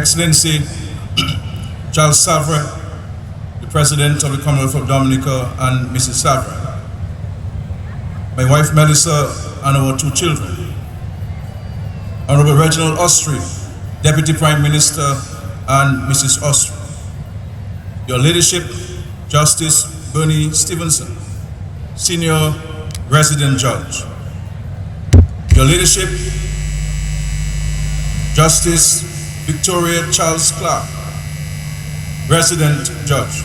Excellency Charles Savre, the President of the Commonwealth of Dominica, and Mrs. Savre, my wife Melissa, and our two children, Honorable Reginald Ostry, Deputy Prime Minister, and Mrs. Ostry, Your Ladyship, Justice Bernie Stevenson, Senior Resident Judge, Your Ladyship, Justice Victoria Charles Clark, Resident Judge,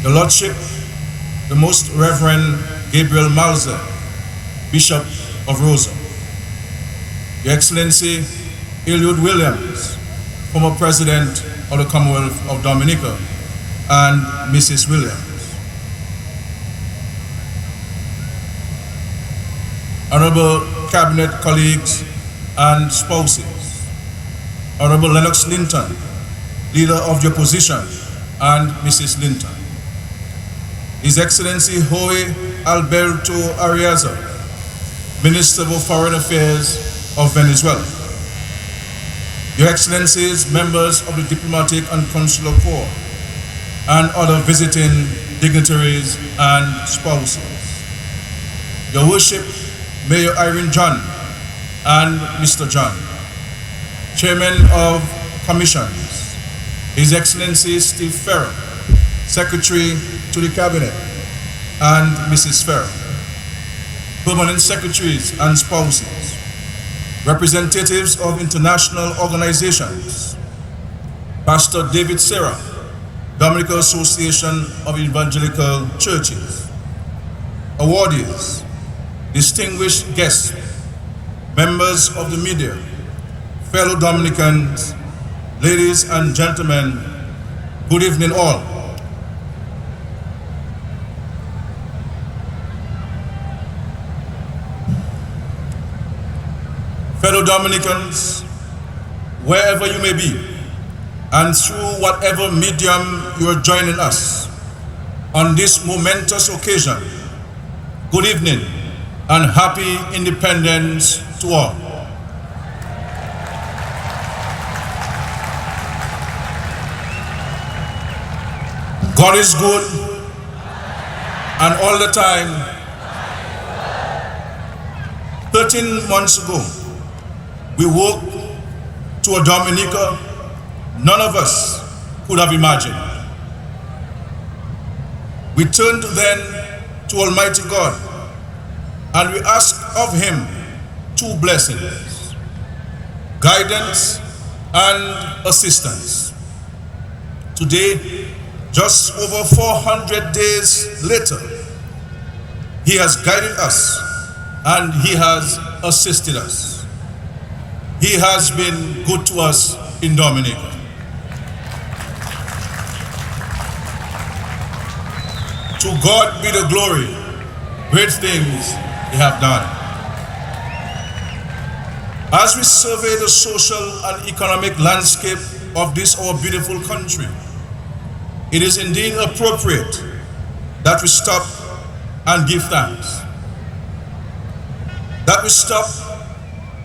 Your Lordship, the Most Reverend Gabriel Malzer, Bishop of Rosa, Your Excellency Eliud Williams, former President of the Commonwealth of Dominica, and Mrs. Williams, Honorable Cabinet colleagues and spouses, Honorable Lennox Linton, Leader of the Opposition, and Mrs. Linton, His Excellency Jorge Alberto Arriaza, Minister for Foreign Affairs of Venezuela, Your Excellencies, members of the Diplomatic and Consular Corps, and other visiting dignitaries and spouses, Your Worship, Mayor Irene John and Mr. John, Chairman of Commissions, His Excellency Steve Farrell, Secretary to the Cabinet, and Mrs. Farrell, Permanent Secretaries and spouses, representatives of international organizations, Pastor David Serra, Dominica Association of Evangelical Churches, awardees, distinguished guests, members of the media, fellow Dominicans, ladies and gentlemen, good evening all. Fellow Dominicans, wherever you may be, and through whatever medium you are joining us on this momentous occasion, good evening and happy independence to all. God is good, and all the time. 13 months ago, we woke to a Dominica none of us could have imagined. We turned then to Almighty God, and we asked of Him two blessings: guidance and assistance. Today, just over 400 days later, He has guided us and He has assisted us. He has been good to us in Dominica. To God be the glory, great things He have done. As we survey the social and economic landscape of this our beautiful country, it is indeed appropriate that we stop and give thanks. That we stop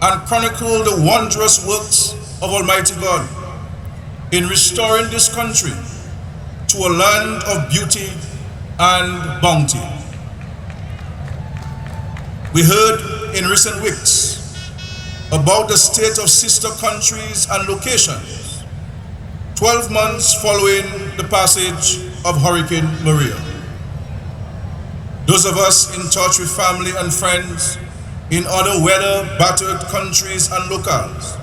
and chronicle the wondrous works of Almighty God in restoring this country to a land of beauty and bounty. We heard in recent weeks about the state of sister countries and locations 12 months following the passage of Hurricane Maria. Those of us in touch with family and friends in other weather-battered countries and locales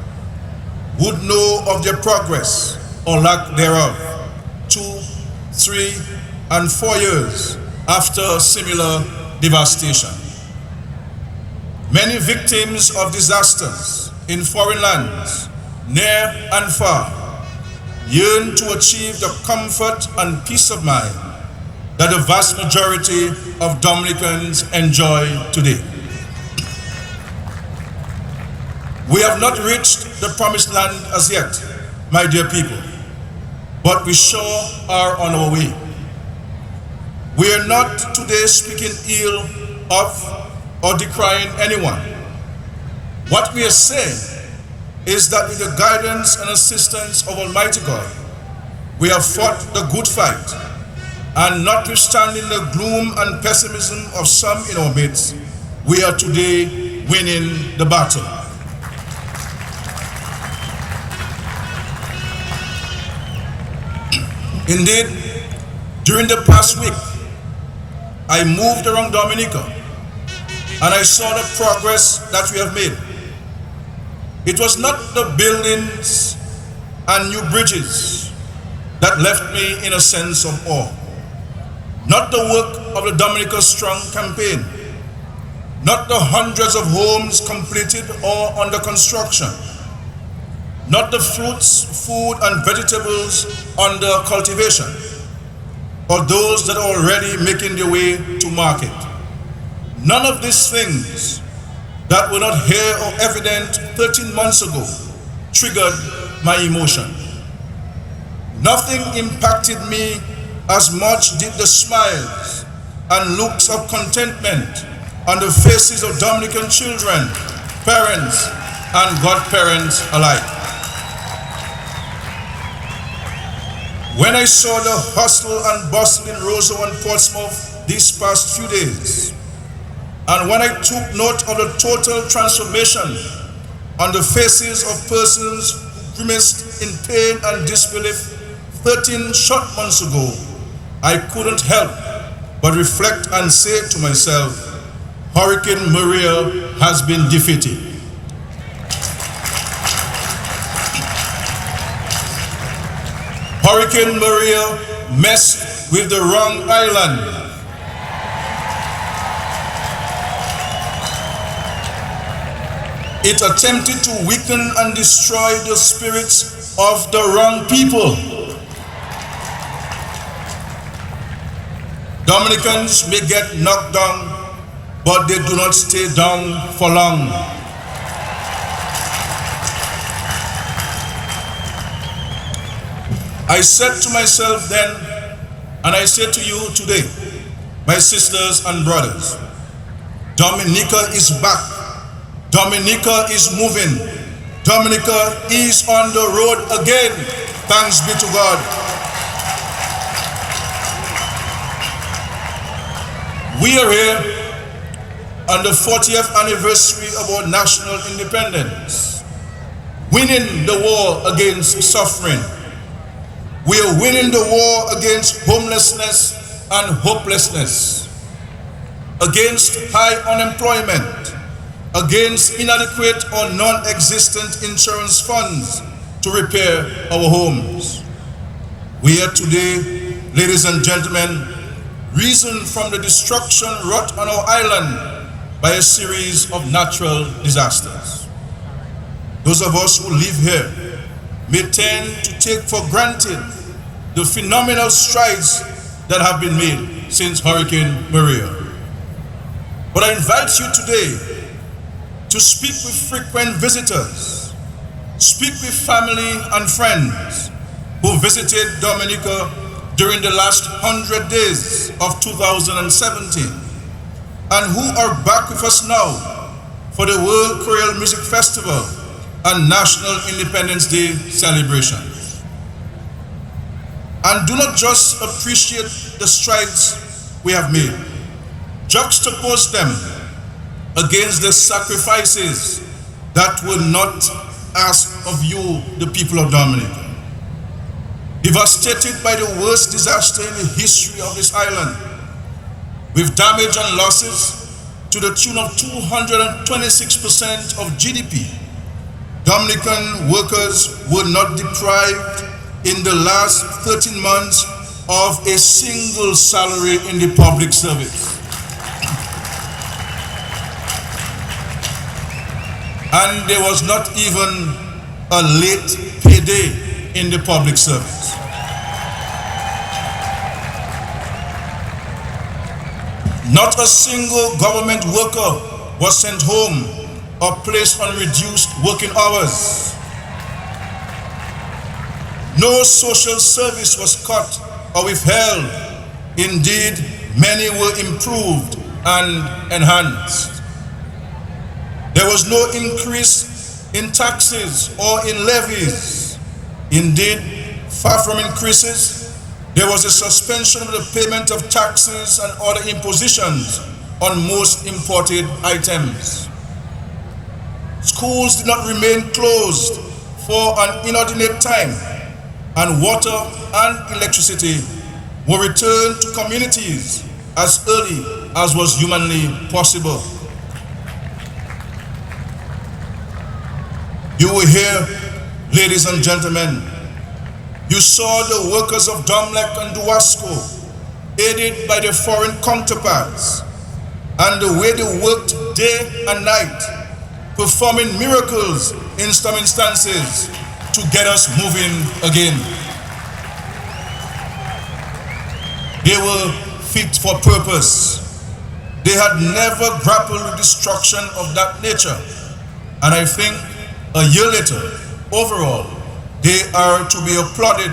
would know of their progress or lack thereof 2, 3, and 4 years after similar devastation. Many victims of disasters in foreign lands, near and far, yearn to achieve the comfort and peace of mind that the vast majority of Dominicans enjoy today. We have not reached the promised land as yet, my dear people, but we sure are on our way. We are not today speaking ill of or decrying anyone. What we are saying is that with the guidance and assistance of Almighty God, we have fought the good fight, and notwithstanding the gloom and pessimism of some in our midst, we are today winning the battle. Indeed, during the past week, I moved around Dominica and I saw the progress that we have made. It was not the buildings and new bridges that left me in a sense of awe. Not the work of the Dominica Strong campaign. Not the hundreds of homes completed or under construction. Not the fruits, food, and vegetables under cultivation, or those that are already making their way to market. None of these things that were not here or evident 13 months ago triggered my emotion. Nothing impacted me as much did the smiles and looks of contentment on the faces of Dominican children, parents, and godparents alike. When I saw the hustle and bustle in Roosevelt and Portsmouth these past few days, and when I took note of the total transformation on the faces of persons who grimaced in pain and disbelief 13 short months ago, I couldn't help but reflect and say to myself, Hurricane Maria has been defeated. Hurricane Maria messed with the wrong island. It attempted to weaken and destroy the spirits of the wrong people. Dominicans may get knocked down, but they do not stay down for long. I said to myself then, and I say to you today, my sisters and brothers, Dominica is back. Dominica is moving. Dominica is on the road again. Thanks be to God. We are here on the 40th anniversary of our national independence, winning the war against suffering. We are winning the war against homelessness and hopelessness, against high unemployment, against inadequate or non-existent insurance funds to repair our homes. We are today, ladies and gentlemen, reason from the destruction wrought on our island by a series of natural disasters. Those of us who live here may tend to take for granted the phenomenal strides that have been made since Hurricane Maria. But I invite you today to speak with frequent visitors, speak with family and friends who visited Dominica during the last 100 days of 2017 and who are back with us now for the World Choral Music Festival and National Independence Day celebrations. And do not just appreciate the strides we have made, juxtapose them against the sacrifices that were not asked of you, the people of Dominica. Devastated by the worst disaster in the history of this island, with damage and losses to the tune of 226% of GDP, Dominican workers were not deprived in the last 13 months of a single salary in the public service. And there was not even a late payday in the public service. Not a single government worker was sent home or placed on reduced working hours. No social service was cut or withheld. Indeed, many were improved and enhanced. There was no increase in taxes or in levies. Indeed, far from increases, there was a suspension of the payment of taxes and other impositions on most imported items. Schools did not remain closed for an inordinate time, and water and electricity were returned to communities as early as was humanly possible. You were here, ladies and gentlemen. You saw the workers of Domlec and Duasco, aided by their foreign counterparts, and the way they worked day and night, performing miracles in some instances to get us moving again. They were fit for purpose. They had never grappled with destruction of that nature. And I think a year later, overall, they are to be applauded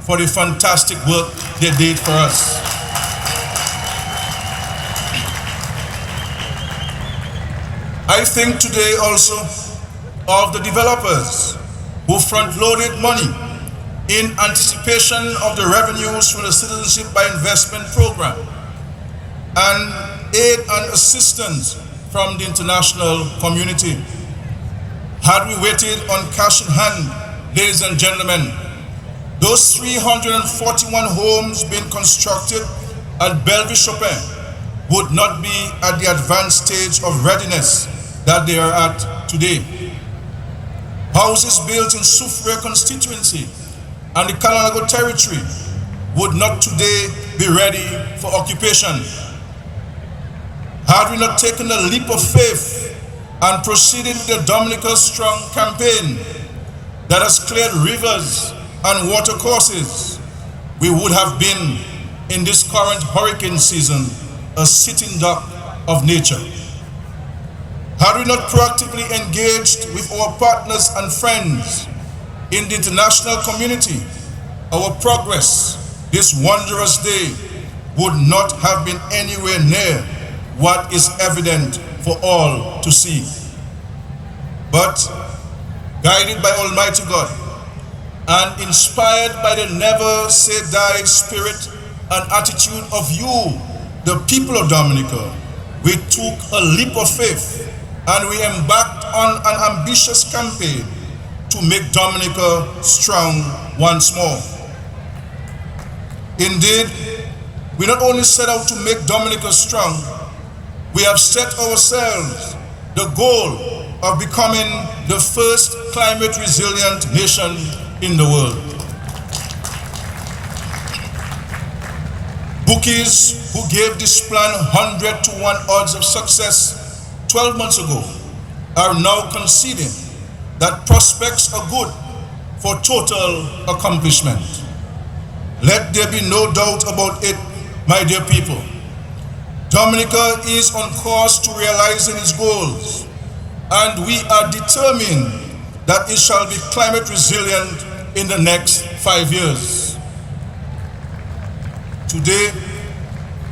for the fantastic work they did for us. I think today also of the developers who front-loaded money in anticipation of the revenues from the Citizenship by Investment Program and aid and assistance from the international community. Had we waited on cash in hand, ladies and gentlemen, those 341 homes being constructed at Bellevue Chopin would not be at the advanced stage of readiness that they are at today. Houses built in Soufriere constituency and the Kalalago territory would not today be ready for occupation. Had we not taken a leap of faith and proceeded with the Dominica Strong campaign that has cleared rivers and water courses, we would have been, in this current hurricane season, a sitting duck of nature. Had we not proactively engaged with our partners and friends in the international community, our progress this wondrous day would not have been anywhere near what is evident for all to see. But, guided by Almighty God and inspired by the never say die spirit and attitude of you, the people of Dominica, we took a leap of faith and we embarked on an ambitious campaign to make Dominica strong once more. Indeed, we not only set out to make Dominica strong, we have set ourselves the goal of becoming the first climate resilient nation in the world. Bookies who gave this plan 100 to 1 odds of success 12 months ago are now conceding that prospects are good for total accomplishment. Let there be no doubt about it, my dear people. Dominica is on course to realizing its goals, and we are determined that it shall be climate resilient in the next 5 years. Today,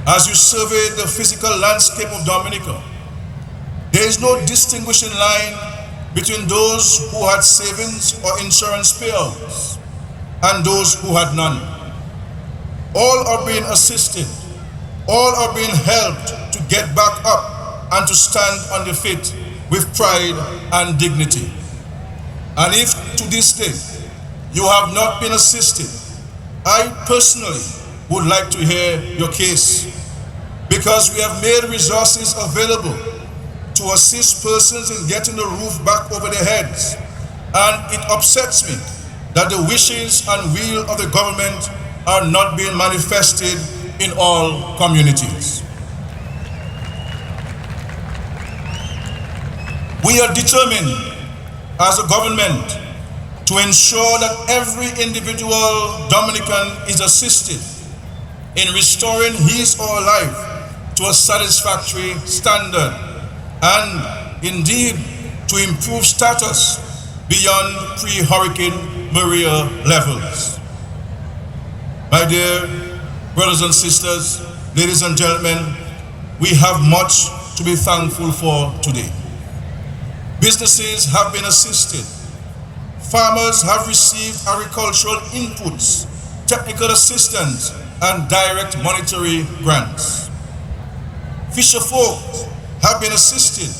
as you survey the physical landscape of Dominica, there is no distinguishing line between those who had savings or insurance payouts and those who had none. All are being assisted, all are being helped to get back up and to stand on their feet with pride and dignity. And if to this day you have not been assisted, I personally would like to hear your case, because we have made resources available to assist persons in getting the roof back over their heads. And it upsets me that the wishes and will of the government are not being manifested in all communities. We are determined as a government to ensure that every individual Dominican is assisted in restoring his or her life to a satisfactory standard, and indeed to improve status beyond pre-Hurricane Maria levels. My dear brothers and sisters, ladies and gentlemen, we have much to be thankful for today. Businesses have been assisted. Farmers have received agricultural inputs, technical assistance, and direct monetary grants. Fisherfolk have been assisted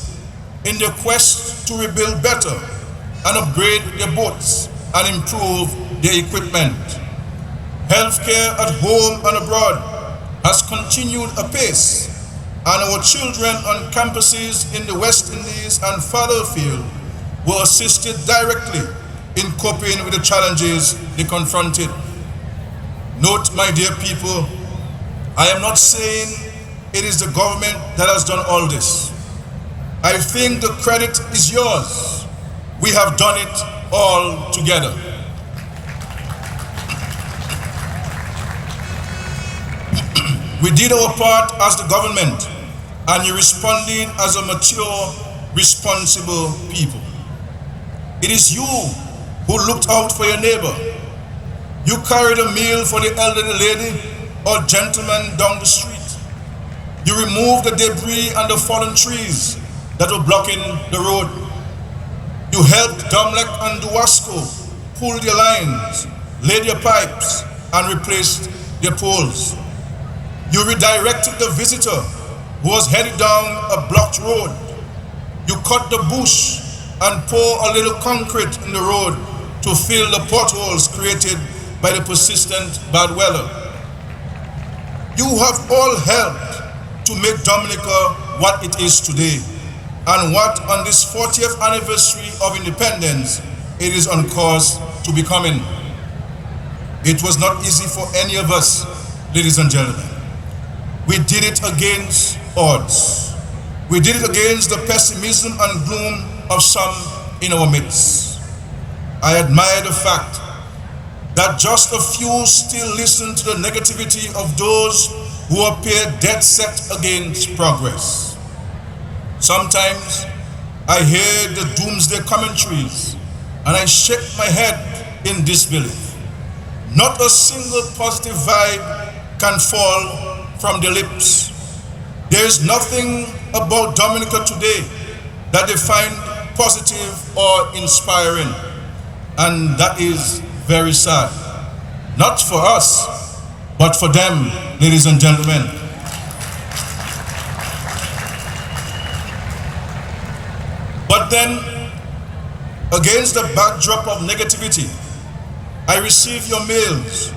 in their quest to rebuild better and upgrade their boats and improve their equipment. Healthcare at home and abroad has continued apace, and our children on campuses in the West Indies and further afield were assisted directly in coping with the challenges they confronted. Note, my dear people, I am not saying it is the government that has done all this. I think the credit is yours. We have done it all together. We did our part as the government, and you responded as a mature, responsible people. It is you who looked out for your neighbor. You carried a meal for the elderly lady or gentleman down the street. You removed the debris and the fallen trees that were blocking the road. You helped Dominica and Duasco pull their lines, laid their pipes, and replaced their poles. You redirected the visitor who was headed down a blocked road. You cut the bush and poured a little concrete in the road to fill the potholes created by the persistent bad weather. You have all helped to make Dominica what it is today, and what on this 40th anniversary of independence it is on course to becoming. It was not easy for any of us, ladies and gentlemen. We did it against odds. We did it against the pessimism and gloom of some in our midst. I admire the fact that just a few still listen to the negativity of those who appear dead set against progress. Sometimes I hear the doomsday commentaries and I shake my head in disbelief. Not a single positive vibe can fall from their lips. There is nothing about Dominica today that they find positive or inspiring, and that is very sad. Not for us, but for them, ladies and gentlemen. But then, against the backdrop of negativity, I receive your mails,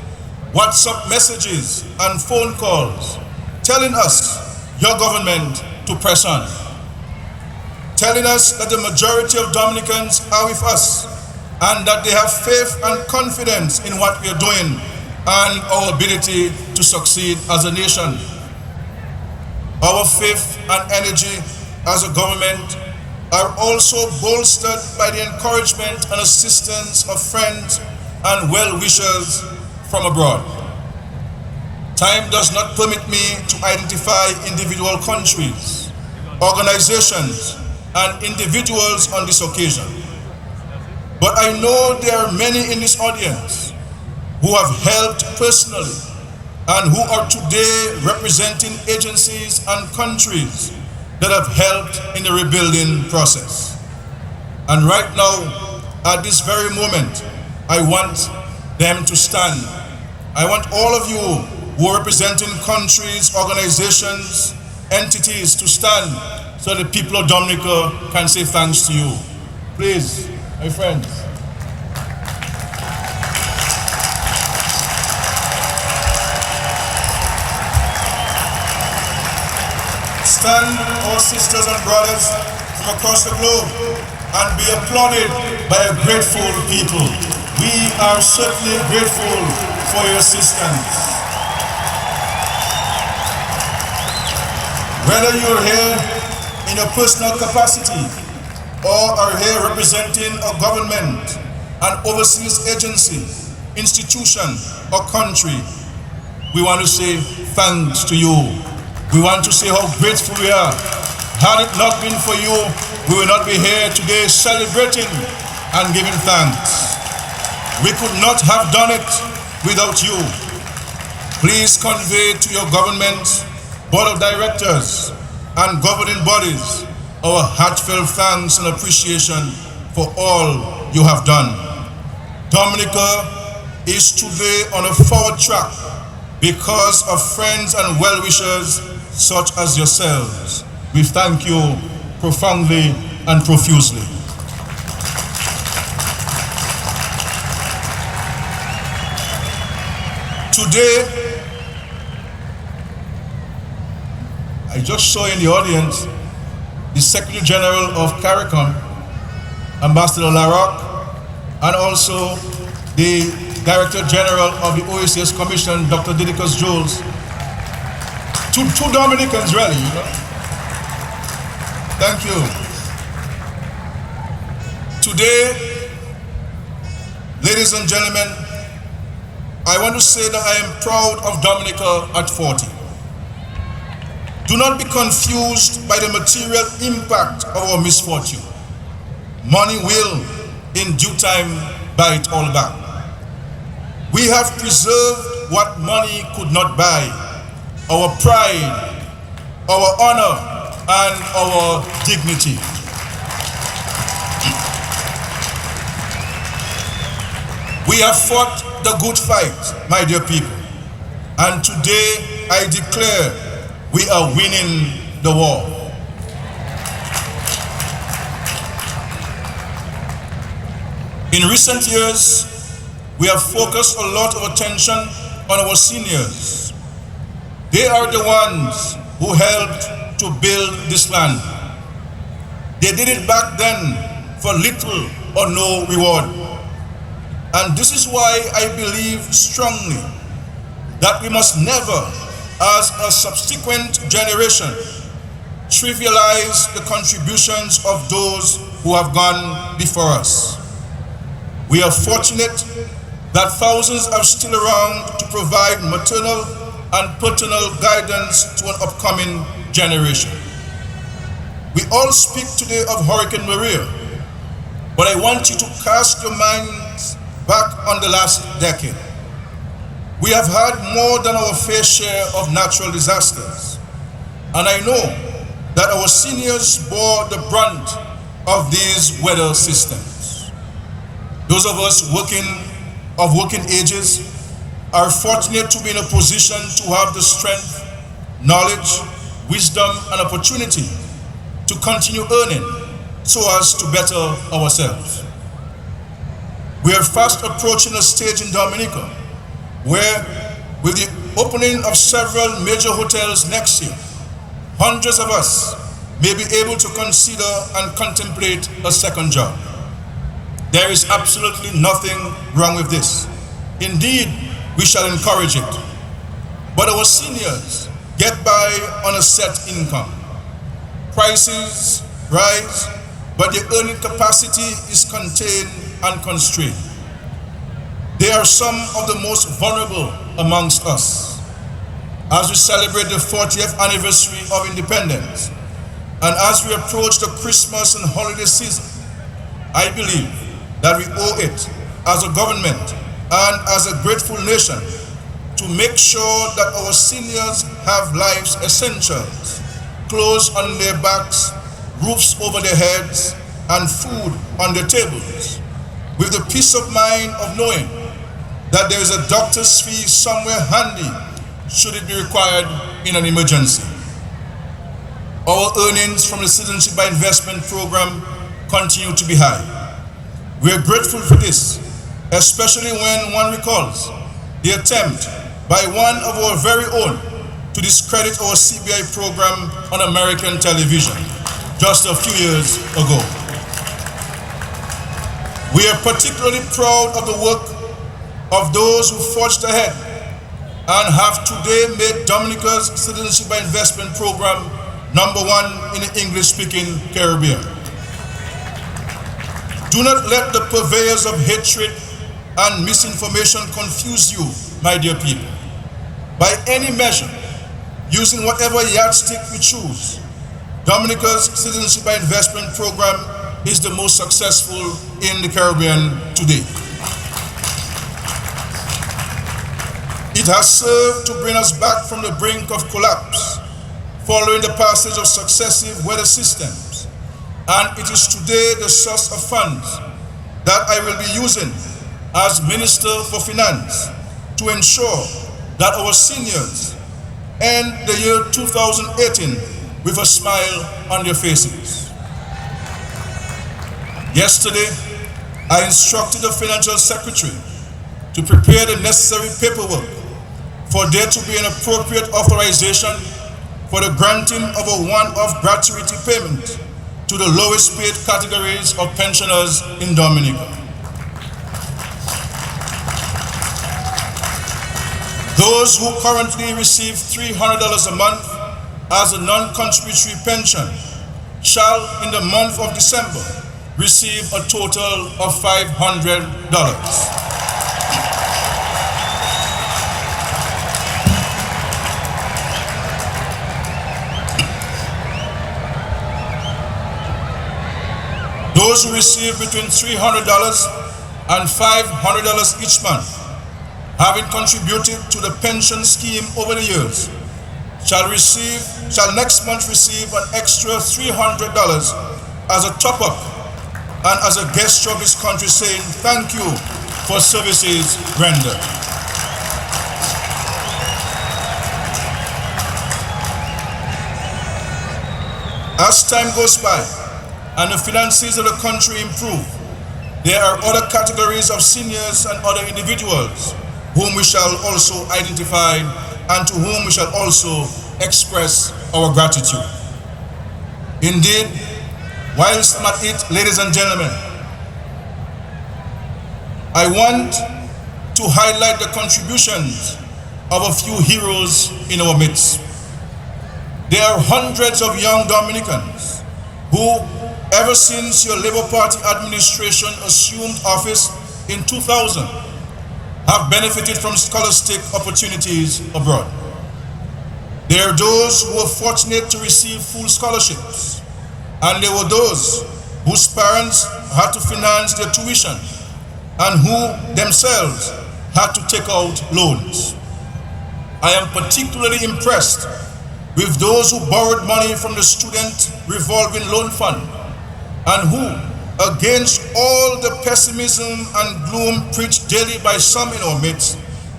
WhatsApp messages, and phone calls telling us, your government, to press on. Telling us that the majority of Dominicans are with us and that they have faith and confidence in what we are doing and our ability to succeed as a nation. Our faith and energy as a government are also bolstered by the encouragement and assistance of friends and well-wishers from abroad. Time does not permit me to identify individual countries, organizations, and individuals on this occasion. But I know there are many in this audience who have helped personally and who are today representing agencies and countries that have helped in the rebuilding process. And right now, at this very moment, I want them to stand. I want all of you who are representing countries, organizations, entities to stand so the people of Dominica can say thanks to you. Please, my friends. Stand, our sisters and brothers from across the globe, and be applauded by a grateful people. We are certainly grateful for your assistance. Whether you're here in your personal capacity or are here representing a government, an overseas agency, institution, or country, we want to say thanks to you. We want to say how grateful we are. Had it not been for you, we would not be here today celebrating and giving thanks. We could not have done it without you. Please convey to your government, board of directors, and governing bodies our heartfelt thanks and appreciation for all you have done. Dominica is today on a forward track because of friends and well-wishers such as yourselves. We thank you profoundly and profusely. Today, I just saw in the audience the Secretary General of CARICOM, Ambassador Larocque, and also the Director General of the OACS Commission, Dr. Didicus Jules. Two Dominicans, really, you know. Thank you. Today, ladies and gentlemen, I want to say that I am proud of Dominica at 40. Do not be confused by the material impact of our misfortune. Money will, in due time, buy it all back. We have preserved what money could not buy: our pride, our honor, and our dignity. We have fought the good fight, my dear people, and today I declare we are winning the war. In recent years, we have focused a lot of attention on our seniors. They are the ones who helped to build this land. They did it back then for little or no reward. And this is why I believe strongly that we must never, as a subsequent generation, trivialize the contributions of those who have gone before us. We are fortunate that thousands are still around to provide maternal and paternal guidance to an upcoming generation. We all speak today of Hurricane Maria, but I want you to cast your minds back on the last decade. We have had more than our fair share of natural disasters, and I know that our seniors bore the brunt of these weather systems. Those of us of working ages are fortunate to be in a position to have the strength, knowledge, wisdom, and opportunity to continue earning so as to better ourselves. We are fast approaching a stage in Dominica where, with the opening of several major hotels next year, hundreds of us may be able to consider and contemplate a second job. There is absolutely nothing wrong with this. Indeed, we shall encourage it. But our seniors get by on a set income. Prices rise, but their earning capacity is contained and constrained. They are some of the most vulnerable amongst us. As we celebrate the 40th anniversary of independence, and as we approach the Christmas and holiday season, I believe that we owe it as a government and as a grateful nation to make sure that our seniors have life's essentials: clothes on their backs, roofs over their heads, and food on their tables, with the peace of mind of knowing that there is a doctor's fee somewhere handy should it be required in an emergency. Our earnings from the Citizenship by Investment program continue to be high. We are grateful for this, especially when one recalls the attempt by one of our very own to discredit our CBI program on American television just a few years ago. We are particularly proud of the work of those who forged ahead and have today made Dominica's Citizenship by Investment program #1 in the English-speaking Caribbean. Do not let the purveyors of hatred and misinformation confuse you, my dear people. By any measure, using whatever yardstick we choose, Dominica's Citizenship by Investment program is the most successful in the Caribbean today. It has served to bring us back from the brink of collapse following the passage of successive weather systems and it is today the source of funds that I will be using as Minister for Finance to ensure that our seniors end the year 2018 with a smile on their faces. Yesterday, I instructed the Financial Secretary to prepare the necessary paperwork for there to be an appropriate authorization for the granting of a one-off gratuity payment to the lowest paid categories of pensioners in Dominica. Those who currently receive $300 a month as a non-contributory pension shall, in the month of December, receive a total of $500. Those who receive between $300 and $500 each month, having contributed to the pension scheme over the years, shall next month receive an extra $300 as a top-up and as a gesture of this country saying thank you for services rendered. As time goes by and the finances of the country improve, there are other categories of seniors and other individuals whom we shall also identify and to whom we shall also express our gratitude. Indeed, whilst I'm at it, ladies and gentlemen, I want to highlight the contributions of a few heroes in our midst. There are hundreds of young Dominicans who, ever since your Labour Party administration assumed office in 2000, have benefited from scholastic opportunities abroad. There are those who were fortunate to receive full scholarships, and there were those whose parents had to finance their tuition and who themselves had to take out loans. I am particularly impressed with those who borrowed money from the Student Revolving Loan Fund and who, against all the pessimism and gloom preached daily by some in our midst,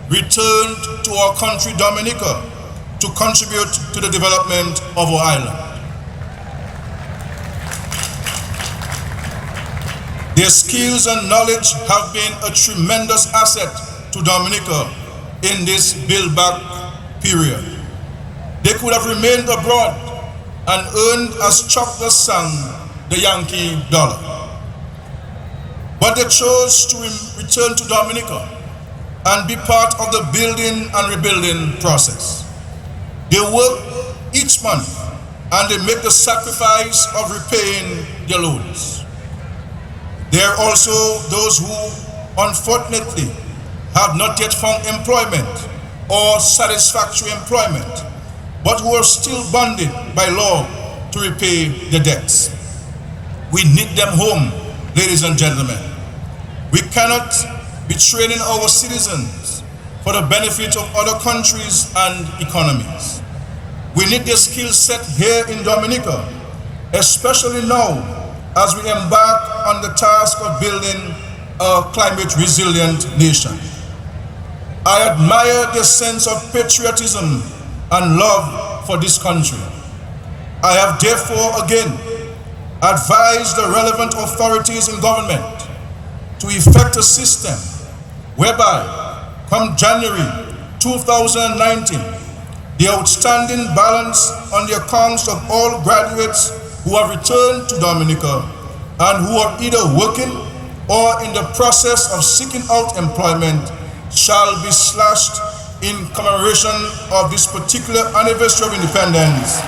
returned to our country, Dominica, to contribute to the development of our island. Their skills and knowledge have been a tremendous asset to Dominica in this build-back period. They could have remained abroad and earned, as Chuck just sang, the Yankee dollar. But they chose to return to Dominica and be part of the building and rebuilding process. They work each month and they make the sacrifice of repaying their loans. There are also those who, unfortunately, have not yet found employment or satisfactory employment, but who are still bonded by law to repay their debts. We need them home, ladies and gentlemen. We cannot be training our citizens for the benefit of other countries and economies. We need their skill set here in Dominica, especially now as we embark on the task of building a climate resilient nation. I admire their sense of patriotism and love for this country. I have therefore again advised the relevant authorities in government to effect a system whereby, come January 2019, the outstanding balance on the accounts of all graduates who have returned to Dominica and who are either working or in the process of seeking out employment shall be slashed in commemoration of this particular anniversary of independence.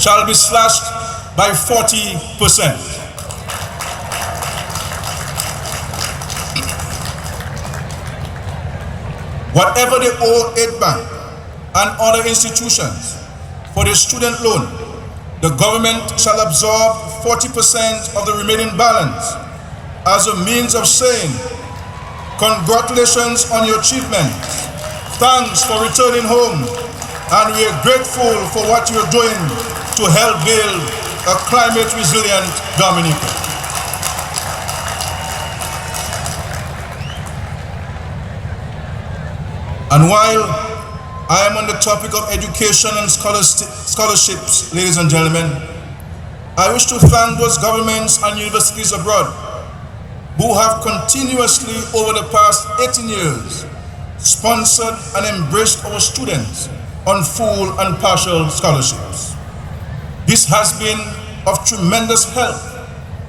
Shall be slashed by 40%. Whatever they owe Aid Bank and other institutions for the student loan, the government shall absorb 40% of the remaining balance as a means of saying, congratulations on your achievements. Thanks for returning home, and we are grateful for what you're doing to help build a climate-resilient Dominica. And while I am on the topic of education and scholarships, ladies and gentlemen, I wish to thank those governments and universities abroad who have continuously, over the past 18 years, sponsored and embraced our students on full and partial scholarships. This has been of tremendous help,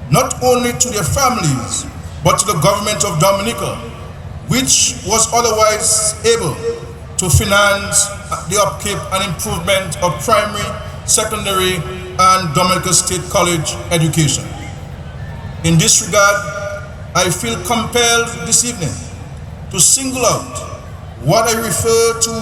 not only to their families, but to the government of Dominica, which was otherwise able to finance the upkeep and improvement of primary, secondary, and Dominica State College education. In this regard, I feel compelled this evening to single out what I refer to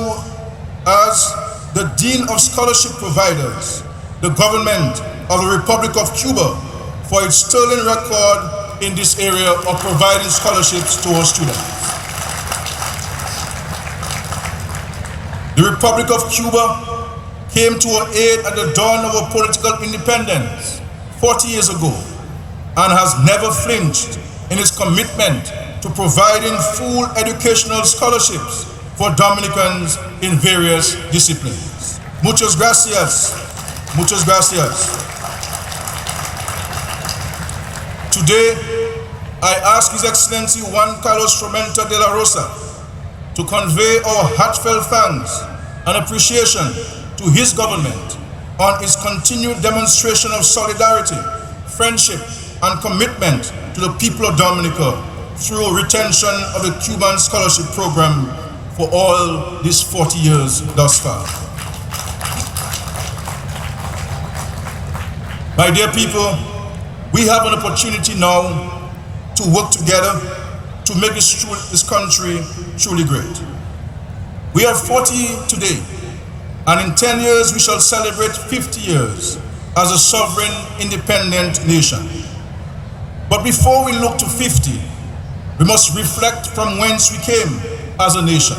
as the Dean of Scholarship Providers, the government of the Republic of Cuba, for its sterling record in this area of providing scholarships to our students. The Republic of Cuba came to our aid at the dawn of our political independence 40 years ago and has never flinched in its commitment to providing full educational scholarships for Dominicans in various disciplines. Muchas gracias. Muchas gracias. Today, I ask His Excellency Juan Carlos Fromenta de la Rosa to convey our heartfelt thanks and appreciation to his government on its continued demonstration of solidarity, friendship, and commitment to the people of Dominica through retention of the Cuban Scholarship Program for all these 40 years thus far. My dear people, we have an opportunity now to work together to make this country truly great. We are 40 today, and in 10 years we shall celebrate 50 years as a sovereign, independent nation. But before we look to 50, we must reflect from whence we came as a nation.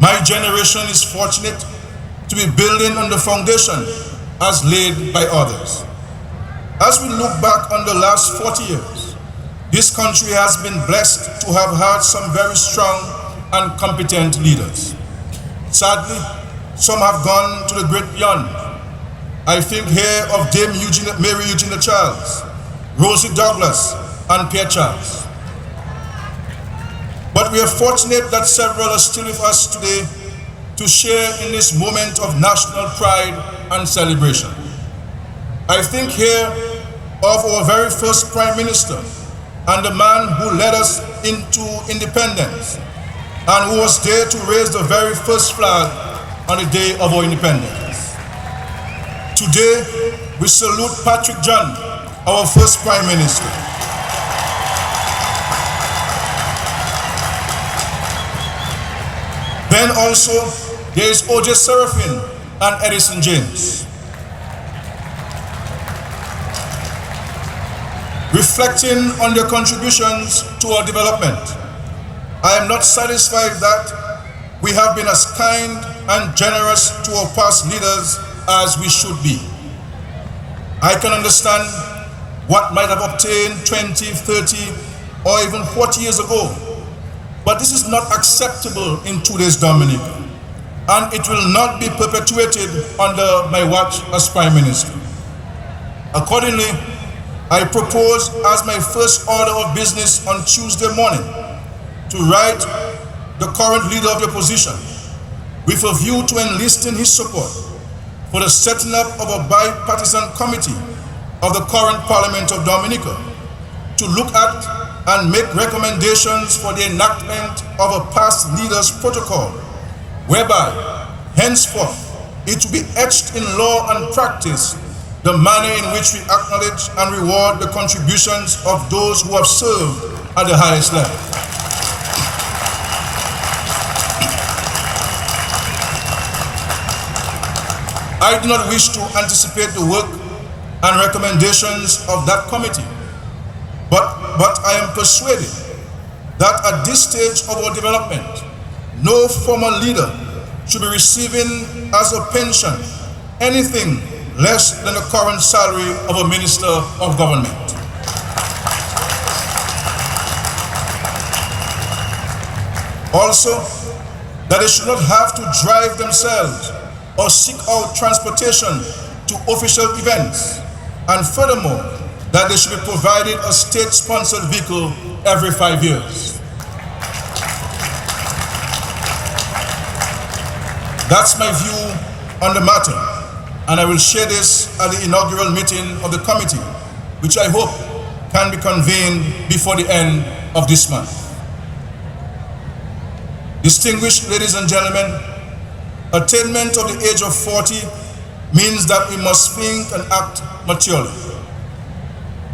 My generation is fortunate to be building on the foundation as laid by others. As we look back on the last 40 years, this country has been blessed to have had some very strong and competent leaders. Sadly, some have gone to the great beyond. I think here of Dame Mary Eugenia Charles, Rosie Douglas, and Pierre Charles. But we are fortunate that several are still with us today to share in this moment of national pride and celebration. I think here of our very first Prime Minister and the man who led us into independence and who was there to raise the very first flag on the day of our independence. Today, we salute Patrick John, our first Prime Minister. Then also, there is O.J. Serafin and Edison James. Reflecting on their contributions to our development, I am not satisfied that we have been as kind and generous to our past leaders as we should be. I can understand what might have obtained 20, 30, or even 40 years ago, but this is not acceptable in today's Dominica, and it will not be perpetuated under my watch as Prime Minister. Accordingly, I propose as my first order of business on Tuesday morning to write the current leader of the opposition with a view to enlisting his support for the setting up of a bipartisan committee of the current Parliament of Dominica to look at and make recommendations for the enactment of a past leaders protocol, whereby henceforth it will be etched in law and practice the manner in which we acknowledge and reward the contributions of those who have served at the highest level. I do not wish to anticipate the work and recommendations of that committee, but I am persuaded that at this stage of our development, No former leader should be receiving as a pension anything less than the current salary of a minister of government. Also, that they should not have to drive themselves or seek out transportation to official events. And furthermore, that they should be provided a state-sponsored vehicle every 5 years. That's my view on the matter, and I will share this at the inaugural meeting of the committee, which I hope can be convened before the end of this month. Distinguished ladies and gentlemen, attainment of the age of 40 means that we must think and act maturely.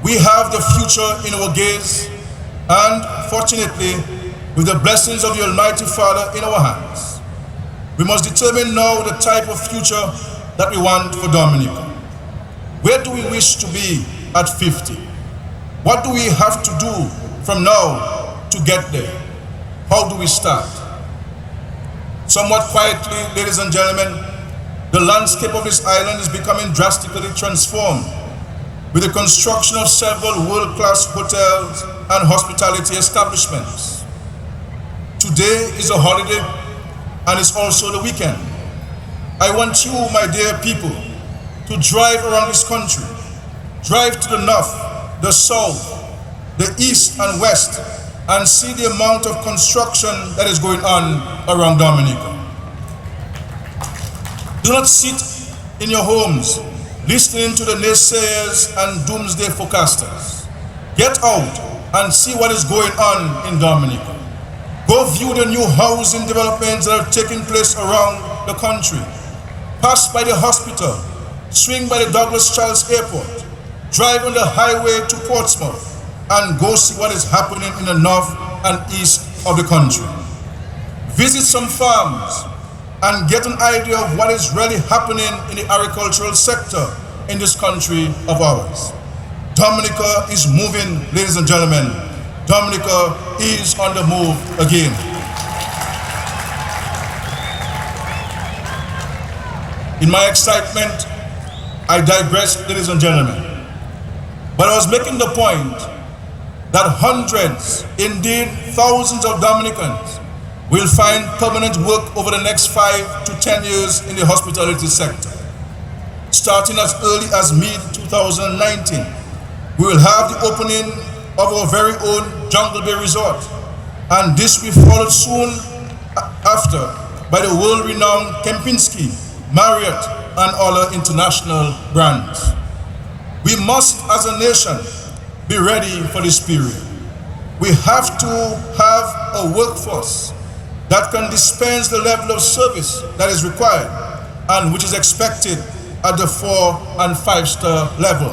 We have the future in our gaze, and fortunately, with the blessings of the Almighty Father in our hands, we must determine now the type of future that we want for Dominica. Where do we wish to be at 50? What do we have to do from now to get there? How do we start? Somewhat quietly, ladies and gentlemen, the landscape of this island is becoming drastically transformed with the construction of several world-class hotels and hospitality establishments. Today is a holiday, and it's also the weekend. I want you, my dear people, to drive around this country. Drive to the north, the south, the east and west, and see the amount of construction that is going on around Dominica. Do not sit in your homes listening to the naysayers and doomsday forecasters. Get out and see what is going on in Dominica. Go view the new housing developments that are taking place around the country. Pass by the hospital, swing by the Douglas Childs Airport, drive on the highway to Portsmouth, and go see what is happening in the north and east of the country. Visit some farms and get an idea of what is really happening in the agricultural sector in this country of ours. Dominica is moving, ladies and gentlemen. Dominica is on the move again. In my excitement, I digress, ladies and gentlemen. But I was making the point that hundreds, indeed thousands of Dominicans will find permanent work over the next 5 to 10 years in the hospitality sector. Starting as early as mid-2019, we will have the opening of our very own Jungle Bay Resort, and this will be followed soon after by the world-renowned Kempinski, Marriott, and other international brands. We must, as a nation, be ready for this period. We have to have a workforce that can dispense the level of service that is required and which is expected at the 4- and 5-star level.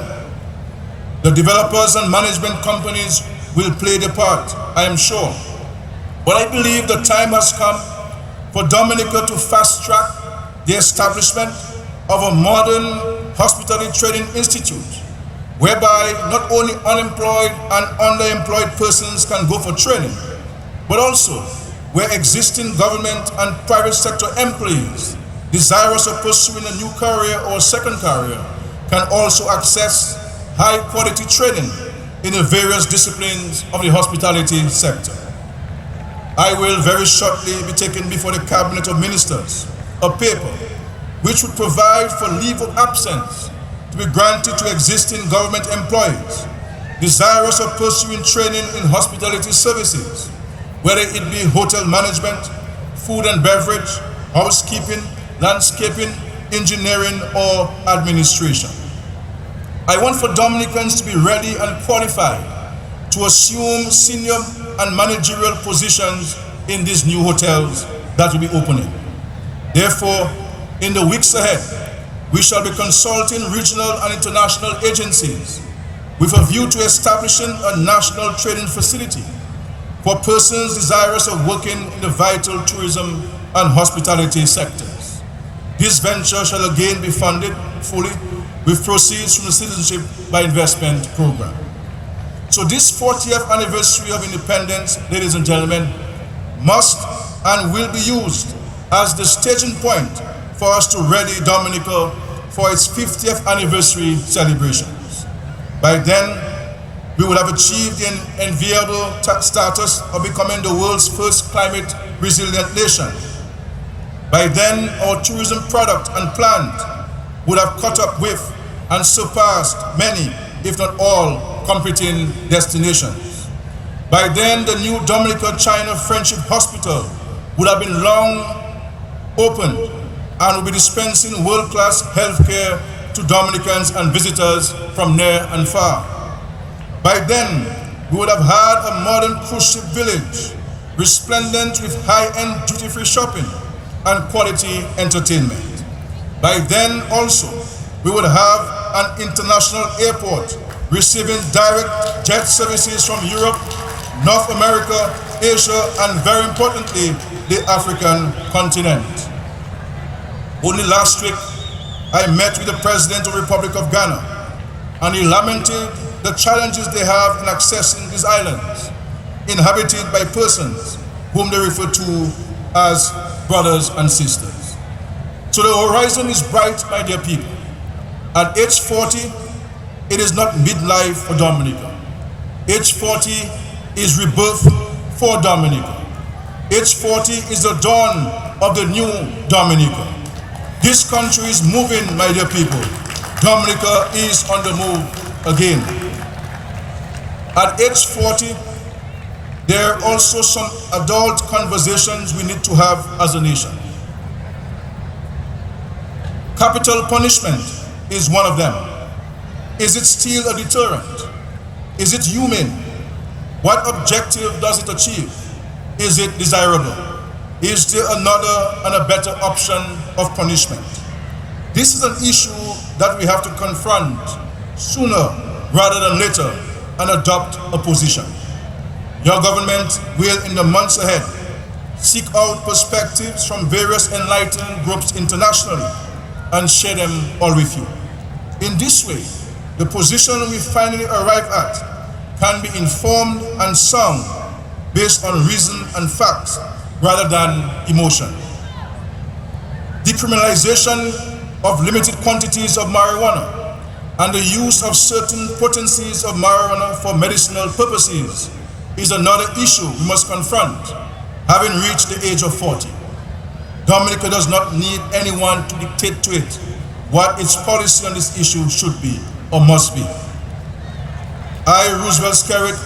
The developers and management companies will play their part, I am sure. But I believe the time has come for Dominica to fast-track the establishment of a modern hospitality training institute, whereby not only unemployed and underemployed persons can go for training, but also where existing government and private sector employees desirous of pursuing a new career or second career can also access high-quality training in the various disciplines of the hospitality sector. I will very shortly be taking before the Cabinet of Ministers a paper which would provide for leave of absence to be granted to existing government employees desirous of pursuing training in hospitality services, whether it be hotel management, food and beverage, housekeeping, landscaping, engineering, or administration. I want for Dominicans to be ready and qualified to assume senior and managerial positions in these new hotels that will be opening. Therefore, in the weeks ahead, we shall be consulting regional and international agencies with a view to establishing a national training facility for persons desirous of working in the vital tourism and hospitality sectors. This venture shall again be funded fully with proceeds from the Citizenship by Investment program. So this 40th anniversary of independence, ladies and gentlemen, must and will be used as the staging point for us to ready Dominica for its 50th anniversary celebrations. By then, we will have achieved the enviable status of becoming the world's first climate resilient nation. By then, our tourism product and plant would have caught up with and surpassed many, if not all, competing destinations. By then, the new Dominica China Friendship Hospital would have been long opened and will be dispensing world-class healthcare to Dominicans and visitors from near and far. By then, we would have had a modern cruise ship village, resplendent with high-end duty-free shopping and quality entertainment. By then also, we would have an international airport receiving direct jet services from Europe, North America, Asia, and very importantly, the African continent. Only last week, I met with the President of the Republic of Ghana, and he lamented the challenges they have in accessing these islands, inhabited by persons whom they refer to as brothers and sisters. So the horizon is bright, my dear people. At age 40, it is not midlife for Dominica. Age 40 is rebirth for Dominica. Age 40 is the dawn of the new Dominica. This country is moving, my dear people. Dominica is on the move again. At age 40, there are also some adult conversations we need to have as a nation. Capital punishment is one of them. Is it still a deterrent? Is it humane? What objective does it achieve? Is it desirable? Is there another and a better option of punishment? This is an issue that we have to confront sooner rather than later and adopt a position. Your government will, in the months ahead, seek out perspectives from various enlightened groups internationally and share them all with you. In this way, the position we finally arrive at can be informed and sound based on reason and facts rather than emotion. Decriminalization of limited quantities of marijuana and the use of certain potencies of marijuana for medicinal purposes is another issue we must confront, having reached the age of 40. Dominica does not need anyone to dictate to it what its policy on this issue should be or must be. I, Roosevelt Skerrit,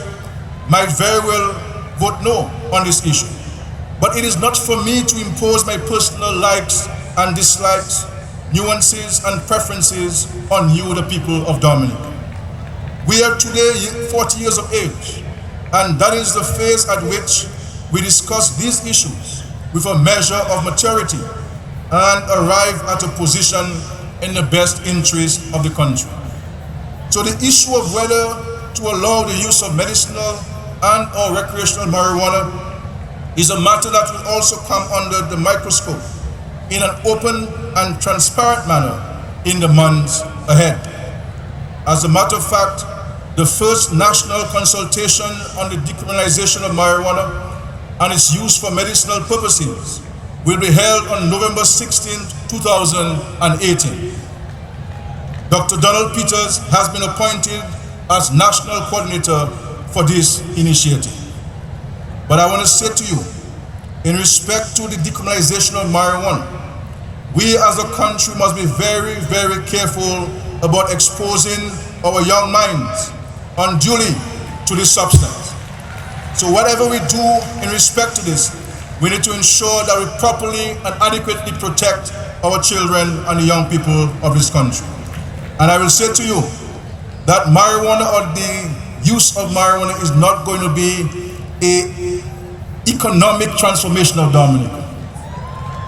might very well vote no on this issue, but it is not for me to impose my personal likes and dislikes, nuances and preferences on you, the people of Dominica. We are today 40 years of age, and that is the phase at which we discuss these issues with a measure of maturity and arrive at a position in the best interest of the country. So the issue of whether to allow the use of medicinal and or recreational marijuana is a matter that will also come under the microscope in an open and transparent manner in the months ahead. As a matter of fact, the first national consultation on the decriminalization of marijuana and its use for medicinal purposes will be held on November 16, 2018. Dr. Donald Peters has been appointed as national coordinator for this initiative. But I want to say to you, in respect to the decriminalization of marijuana, we as a country must be very, very careful about exposing our young minds unduly to this substance. So whatever we do in respect to this, we need to ensure that we properly and adequately protect our children and the young people of this country. And I will say to you that marijuana or the use of marijuana is not going to be an economic transformation of Dominica.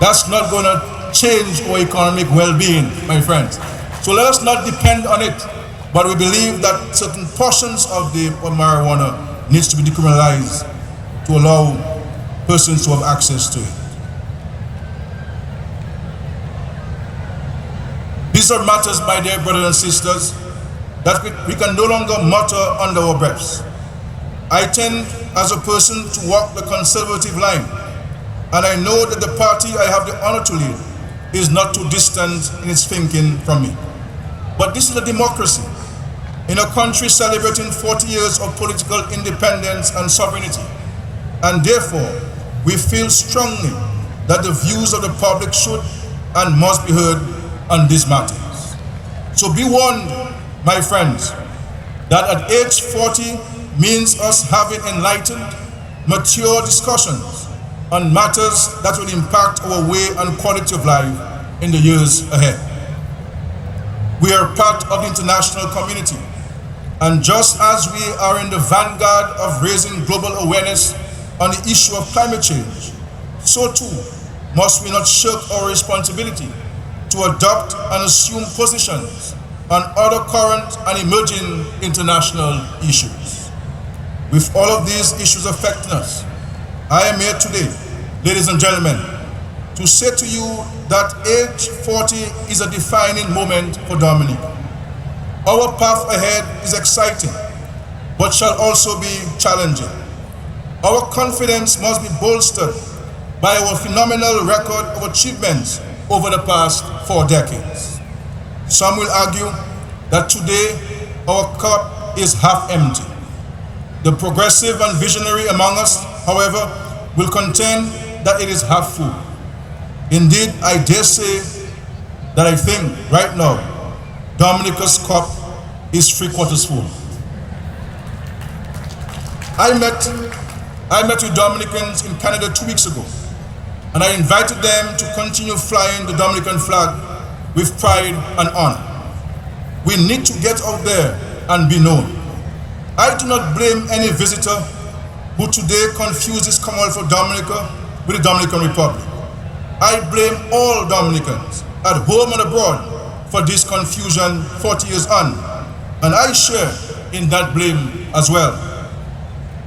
That's not going to change our economic well-being, my friends. So let us not depend on it, but we believe that certain portions of the marijuana needs to be decriminalized to allow persons to have access to it. These are matters, my dear brothers and sisters, that we can no longer mutter under our breaths. I tend, as a person, to walk the conservative line, and I know that the party I have the honor to lead is not too distant in its thinking from me. But this is a democracy in a country celebrating 40 years of political independence and sovereignty, and therefore we feel strongly that the views of the public should and must be heard on these matters. So be warned, my friends, that at age 40 means us having enlightened, mature discussions on matters that will impact our way and quality of life in the years ahead. We are part of the international community, and just as we are in the vanguard of raising global awareness on the issue of climate change, so too must we not shirk our responsibility to adopt and assume positions on other current and emerging international issues. With all of these issues affecting us, I am here today, ladies and gentlemen, to say to you that age 40 is a defining moment for Dominica. Our path ahead is exciting, but shall also be challenging. Our confidence must be bolstered by our phenomenal record of achievements over the past 4 decades. Some will argue that today our cup is half empty. The progressive and visionary among us, however, will contend that it is half full. Indeed, I dare say that I think right now Dominica's cup is 3/4 full. I met with Dominicans in Canada 2 weeks ago, and I invited them to continue flying the Dominican flag with pride and honor. We need to get out there and be known. I do not blame any visitor who today confuses Commonwealth of Dominica with the Dominican Republic. I blame all Dominicans at home and abroad for this confusion 40 years on, and I share in that blame as well.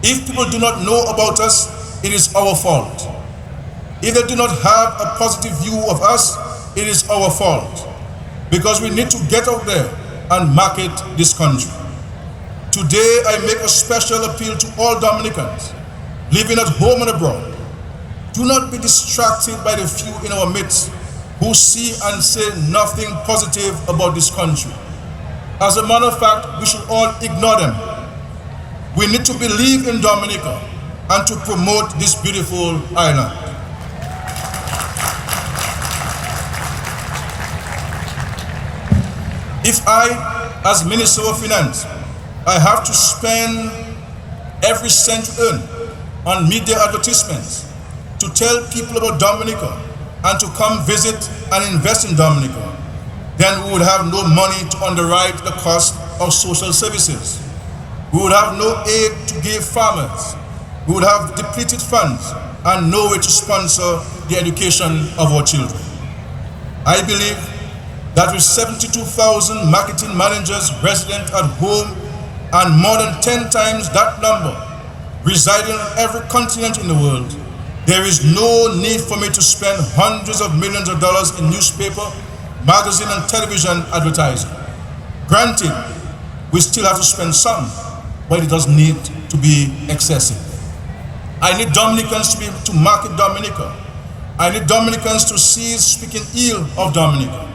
If people do not know about us, it is our fault. If they do not have a positive view of us, it is our fault, because we need to get out there and market this country. Today, I make a special appeal to all Dominicans living at home and abroad. Do not be distracted by the few in our midst who see and say nothing positive about this country. As a matter of fact, we should all ignore them. We need to believe in Dominica and to promote this beautiful island. If I, as Minister of Finance, I have to spend every cent we earn on media advertisements to tell people about Dominica and to come visit and invest in Dominica, then we would have no money to underwrite the cost of social services. We would have no aid to give farmers. We would have depleted funds and no way to sponsor the education of our children. I believe that with 72,000 marketing managers resident at home and more than 10 times that number residing on every continent in the world, there is no need for me to spend hundreds of millions of dollars in newspaper, magazine, and television advertising. Granted, we still have to spend some, but it doesn't need to be excessive. I need Dominicans to market Dominica. I need Dominicans to cease speaking ill of Dominica.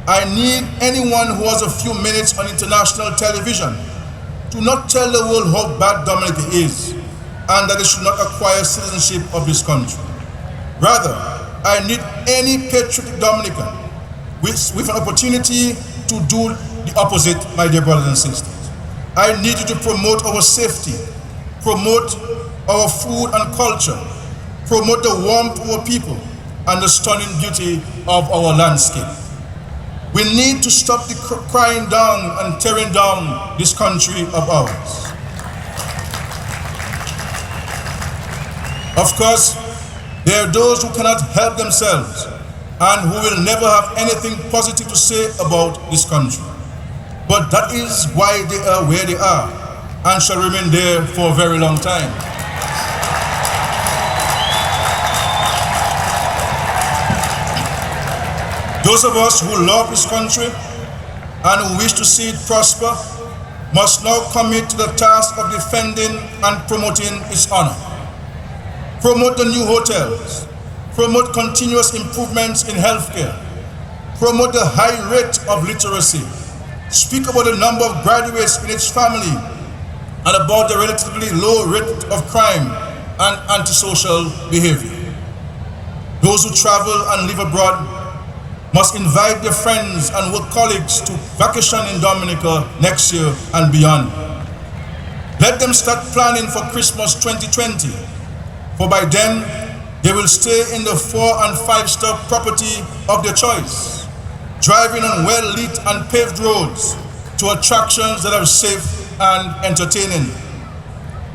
I need anyone who has a few minutes on international television to not tell the world how bad Dominica is and that they should not acquire citizenship of this country. Rather, I need any patriotic Dominican with an opportunity to do the opposite, my dear brothers and sisters. I need you to promote our safety, promote our food and culture, promote the warmth of our people and the stunning beauty of our landscape. We need to stop the crying down and tearing down this country of ours. Of course, there are those who cannot help themselves and who will never have anything positive to say about this country. But that is why they are where they are and shall remain there for a very long time. Those of us who love this country and who wish to see it prosper must now commit to the task of defending and promoting its honor. Promote the new hotels, promote continuous improvements in healthcare, promote the high rate of literacy, speak about the number of graduates in its family, and about the relatively low rate of crime and antisocial behavior. Those who travel and live abroad must invite their friends and work colleagues to vacation in Dominica next year and beyond. Let them start planning for Christmas 2020, for by then they will stay in the 4- and 5-star property of their choice, driving on well-lit and paved roads to attractions that are safe and entertaining.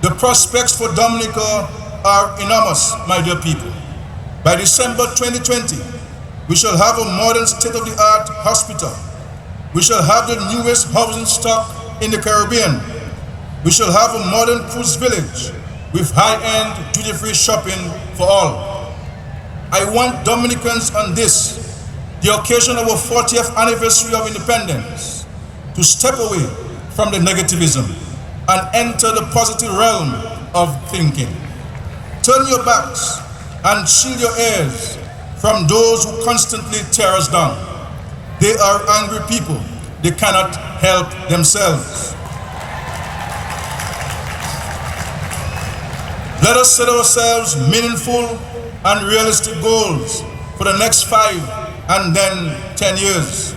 The prospects for Dominica are enormous, my dear people. By December 2020, we shall have a modern state-of-the-art hospital. We shall have the newest housing stock in the Caribbean. We shall have a modern cruise village with high-end duty-free shopping for all. I want Dominicans on this, the occasion of our 40th anniversary of independence, to step away from the negativism and enter the positive realm of thinking. Turn your backs and shield your ears from those who constantly tear us down. They are angry people. They cannot help themselves. Let us set ourselves meaningful and realistic goals for the next 5 and then 10 years.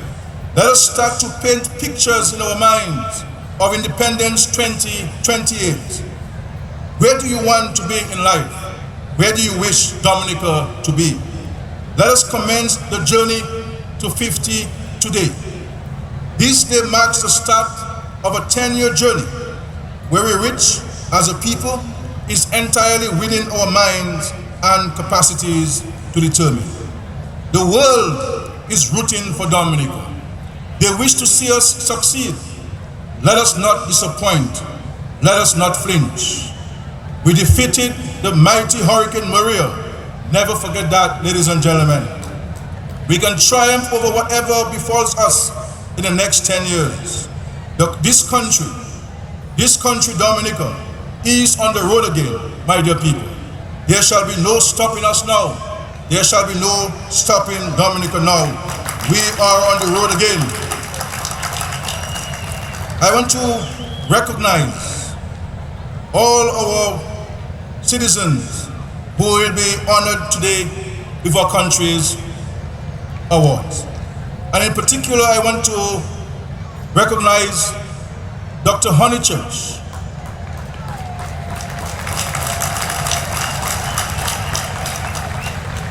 Let us start to paint pictures in our minds of Independence 2028. Where do you want to be in life? Where do you wish Dominica to be? Let us commence the journey to 50 today. This day marks the start of a 10-year journey where we reach as a people is entirely within our minds and capacities to determine. The world is rooting for Dominica. They wish to see us succeed. Let us not disappoint. Let us not flinch. We defeated the mighty Hurricane Maria. Never forget that, ladies and gentlemen. We can triumph over whatever befalls us in the next 10 years. This country, Dominica, is on the road again, my dear people. There shall be no stopping us now. There shall be no stopping Dominica now. We are on the road again. I want to recognize all our citizens who will be honored today with our country's awards. And in particular, I want to recognize Dr. Honeychurch.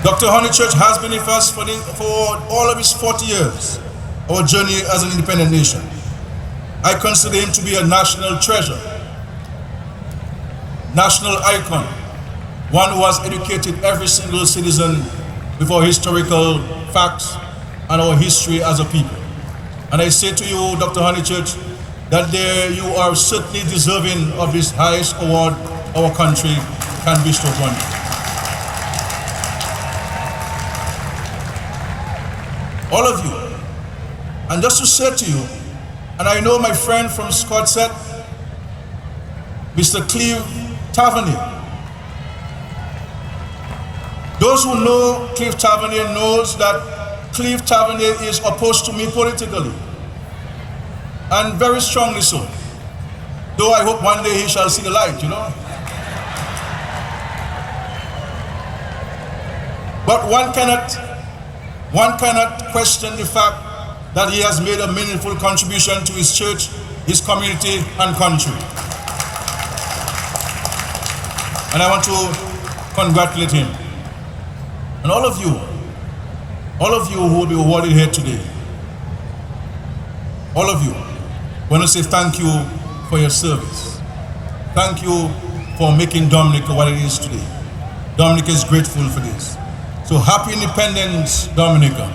Dr. Honeychurch has been with us for all of his 40 years, our journey as an independent nation. I consider him to be a national treasure, national icon, one who has educated every single citizen with our historical facts and our history as a people. And I say to you, Dr. Honeychurch, that you are certainly deserving of this highest award our country can bestow upon you. All of you. And just to say to you, and I know my friend from Scott said, Mr. Cleve Tavernier. Those who know Cleve Tavernier knows that Cleve Tavernier is opposed to me politically, and very strongly so. Though I hope one day he shall see the light, you know. But one cannot question the fact that he has made a meaningful contribution to his church, his community, and country. And I want to congratulate him. And all of you who will be awarded here today, all of you, want to say thank you for your service. Thank you for making Dominica what it is today. Dominica is grateful for this. So happy Independence, Dominica.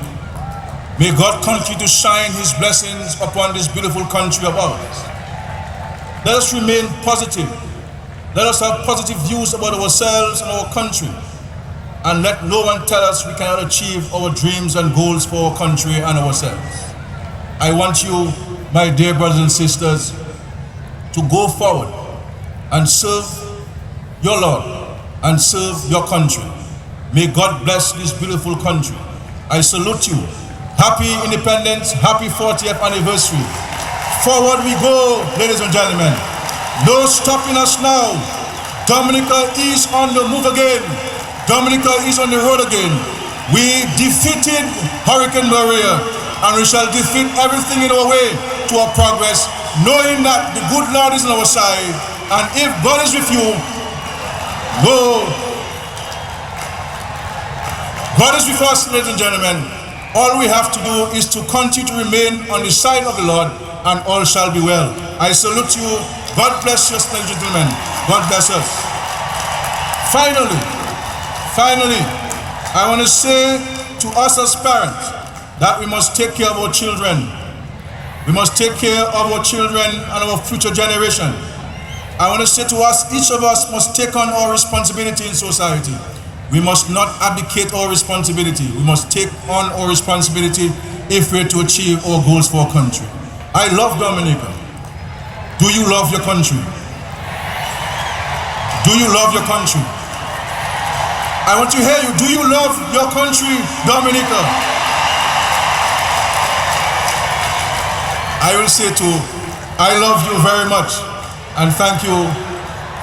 May God continue to shine his blessings upon this beautiful country of ours. Let us remain positive. Let us have positive views about ourselves and our country. And let no one tell us we cannot achieve our dreams and goals for our country and ourselves. I want you, my dear brothers and sisters, to go forward and serve your Lord and serve your country May God bless this beautiful country. I salute you. Happy independence, happy 40th anniversary. Forward we go, ladies and gentlemen. No stopping us now. Dominica is on the move again. Dominica is on the road again. We defeated Hurricane Maria, and we shall defeat everything in our way to our progress, knowing that the good Lord is on our side, and if God is with you, go. God is with us, ladies and gentlemen. All we have to do is to continue to remain on the side of the Lord, and all shall be well. I salute you. God bless you, ladies and gentlemen. God bless us. Finally, I want to say to us as parents that we must take care of our children. We must take care of our children and our future generation. I want to say to us, each of us must take on our responsibility in society. We must not abdicate our responsibility. We must take on our responsibility if we're to achieve our goals for our country. I love Dominica. Do you love your country? Do you love your country? I want to hear you. Do you love your country, Dominica? I will say too, I love you very much, and thank you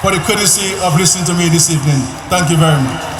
for the courtesy of listening to me this evening. Thank you very much.